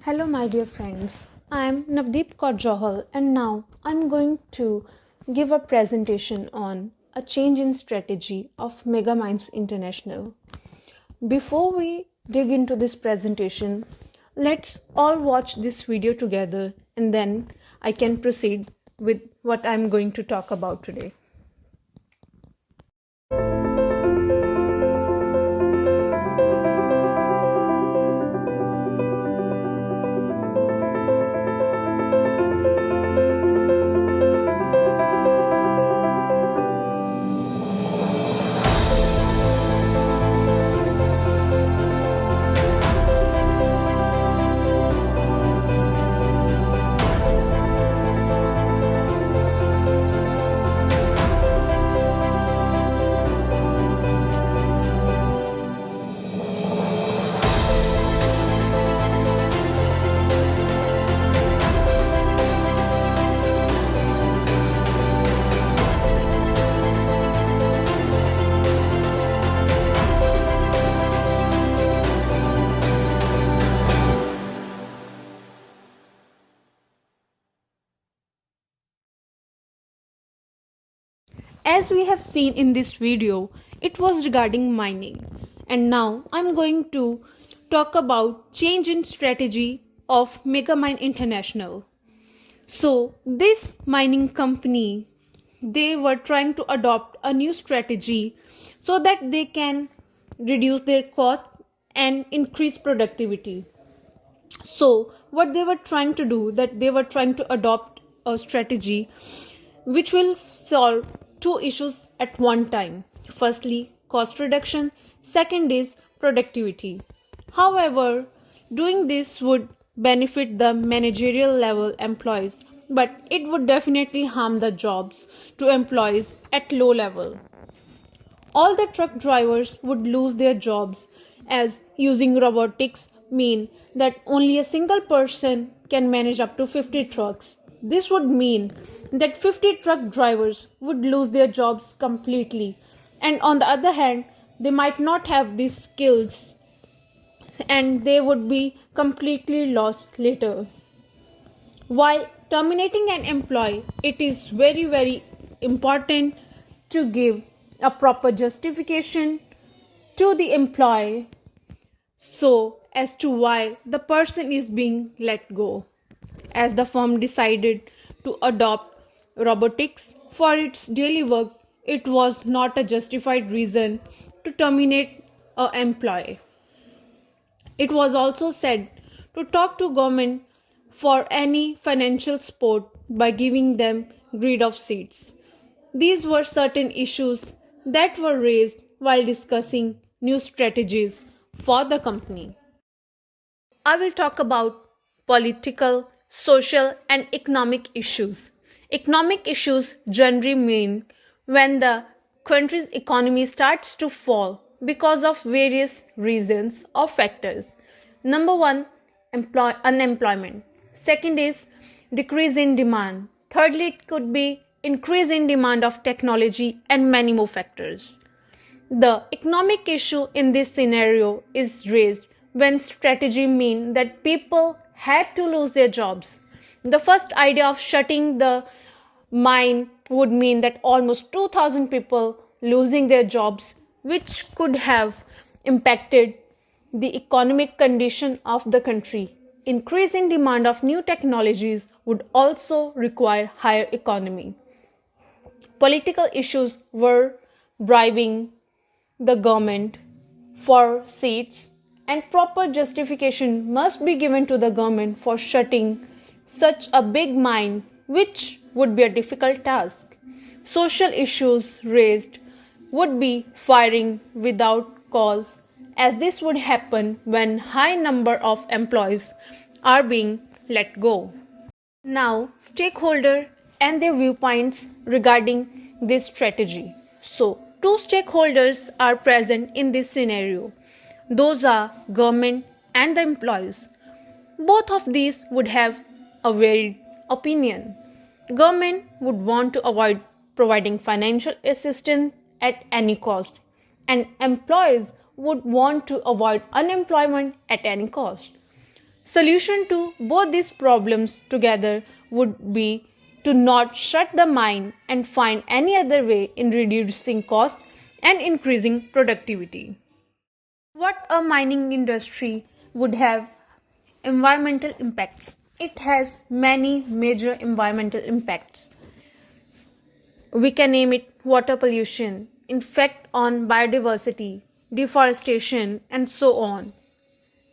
Hello, my dear friends. I am Navdeep Kaur Johal, and now I'm going to give a presentation on a change in strategy of Megaminds International. Before we dig into this presentation, let's all watch this video together and then I can proceed with what I'm going to talk about today. As we have seen in this video, it was regarding mining. And now I'm going to talk about change in strategy of Megamind International. So this mining company, they were trying to adopt a new strategy so that they can reduce their cost and increase productivity. So what they were trying to do, that they were trying to adopt a strategy which will solve two issues at one time. Firstly, cost reduction. Second is productivity. However, doing this would benefit the managerial level employees, but it would definitely harm the jobs to employees at low level. All the truck drivers would lose their jobs, as using robotics mean that only a single person can manage up to 50 trucks. This would mean that 50 truck drivers would lose their jobs completely, and on the other hand, they might not have these skills and they would be completely lost later. While terminating an employee, it is very important to give a proper justification to the employee so as to why the person is being let go. As the firm decided to adopt robotics for its daily work, it was not a justified reason to terminate an employee. It was also said to talk to government for any financial support by giving them grid of seats. These were certain issues that were raised while discussing new strategies for the company. I will talk about political, social, and economic issues. Economic issues generally mean when the country's economy starts to fall because of various reasons or factors. Number one, unemployment. Second is decrease in demand. Thirdly, it could be increase in demand of technology and many more factors. The economic issue in this scenario is raised when strategy mean that people had to lose their jobs. The first idea of shutting the mine would mean that almost 2,000 people losing their jobs, which could have impacted the economic condition of the country. Increase in demand of new technologies would also require higher economy. Political issues were bribing the government for seats, and proper justification must be given to the government for shutting such a big mine, which would be a difficult task. Social issues raised would be firing without cause, as this would happen when high number of employees are being let go. Now, stakeholder and their viewpoints regarding this strategy. So, two stakeholders are present in this scenario. Those are government and the employees. Both of these would have a varied opinion. Government would want to avoid providing financial assistance at any cost, and employees would want to avoid unemployment at any cost. Solution to both these problems together would be to not shut the mine and find any other way in reducing cost and increasing productivity. What a mining industry would have environmental impacts. It has many major environmental impacts. We can name it water pollution, effect on biodiversity, deforestation, and so on.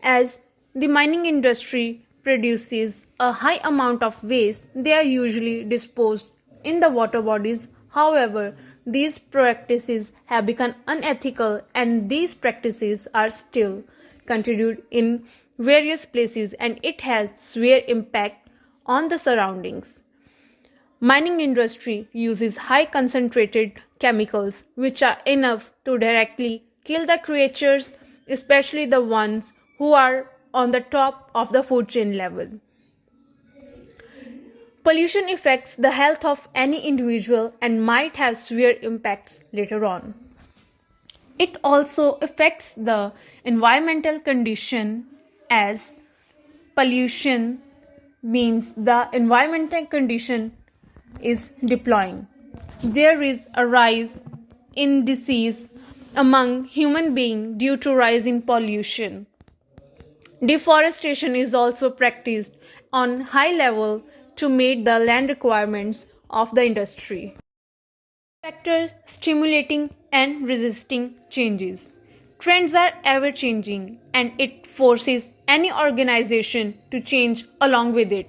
As the mining industry produces a high amount of waste, they are usually disposed in the water bodies. However, these practices have become unethical and these practices are still continued in various places and it has severe impact on the surroundings. Mining industry uses high concentrated chemicals which are enough to directly kill the creatures, especially the ones who are on the top of the food chain level. Pollution affects the health of any individual and might have severe impacts later on. It also affects the environmental condition as pollution means the environmental condition is deploying. There is a rise in disease among human beings due to rise in pollution. Deforestation is also practiced on high level to meet the land requirements of the industry. Factors stimulating and resisting changes. Trends are ever changing and it forces any organization to change along with it.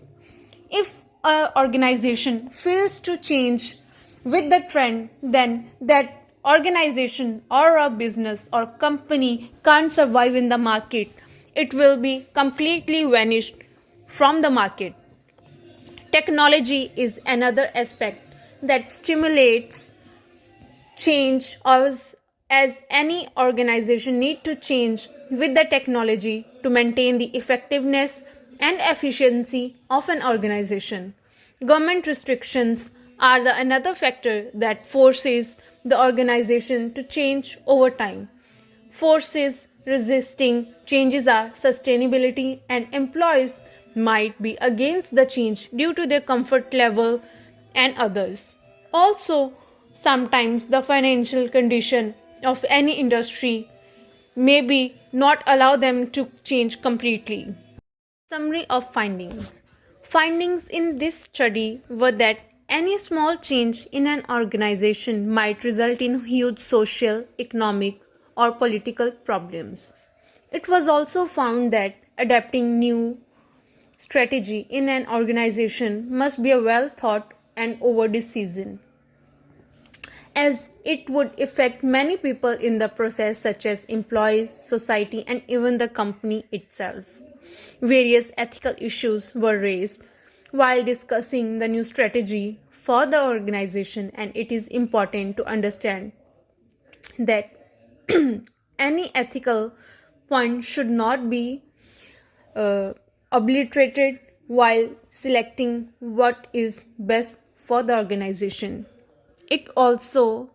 If an organization fails to change with the trend, then that organization or a business or company can't survive in the market. It will be completely vanished from the market. Technology is another aspect that stimulates change as any organization need to change with the technology to maintain the effectiveness and efficiency of an organization. Government restrictions are another factor that forces the organization to change over time. Forces resisting changes are sustainability and employees might be against the change due to their comfort level and others. Also, sometimes the financial condition of any industry maybe not allow them to change completely. Summary of findings. Findings in this study were that any small change in an organization might result in huge social, economic, or political problems. It was also found that adapting new strategy in an organization must be a well thought and over decision, as it would affect many people in the process, such as employees, society, and even the company itself. Various ethical issues were raised while discussing the new strategy for the organization, and it is important to understand that any ethical point should not be obliterated while selecting what is best for the organization. It also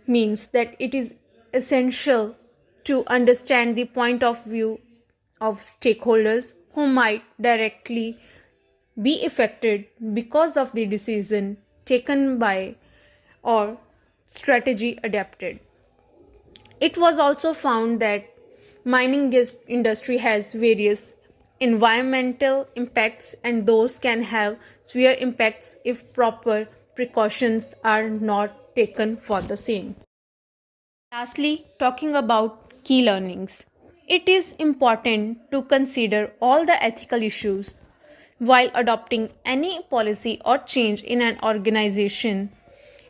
means that it is essential to understand the point of view of stakeholders who might directly be affected because of the decision taken by or strategy adapted. It was also found that mining industry has various environmental impacts and those can have severe impacts if proper precautions are not taken for the same. Lastly, talking about key learnings. It is important to consider all the ethical issues while adopting any policy or change in an organization,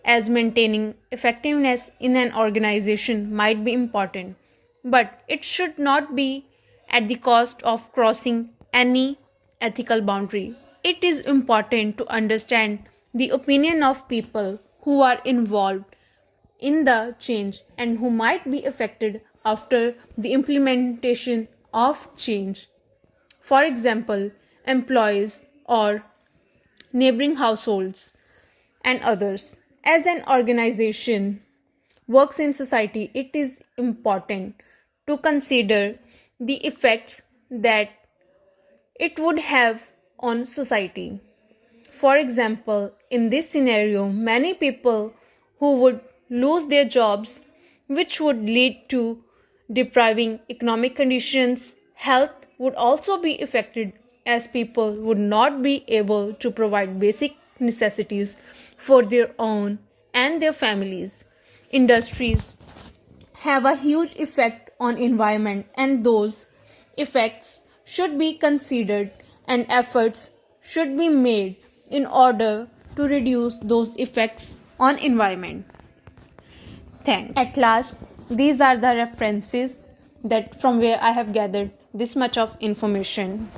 as maintaining effectiveness in an organization might be important, but it should not be at the cost of crossing any ethical boundary. It is important to understand the opinion of people who are involved in the change and who might be affected after the implementation of change. For example, employees or neighboring households and others. As an organization works in society, it is important to consider the effects that it would have on society. For example, in this scenario, many people who would lose their jobs, which would lead to depriving economic conditions, health would also be affected as people would not be able to provide basic necessities for their own and their families. Industries have a huge effect on environment, and those effects should be considered and efforts should be made in order to reduce those effects on environment. Thanks. At last, these are the references that from where I have gathered this much of information.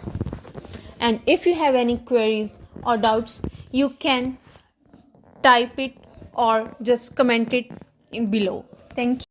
And if you have any queries or doubts, you can type it or just comment it in below. Thank you.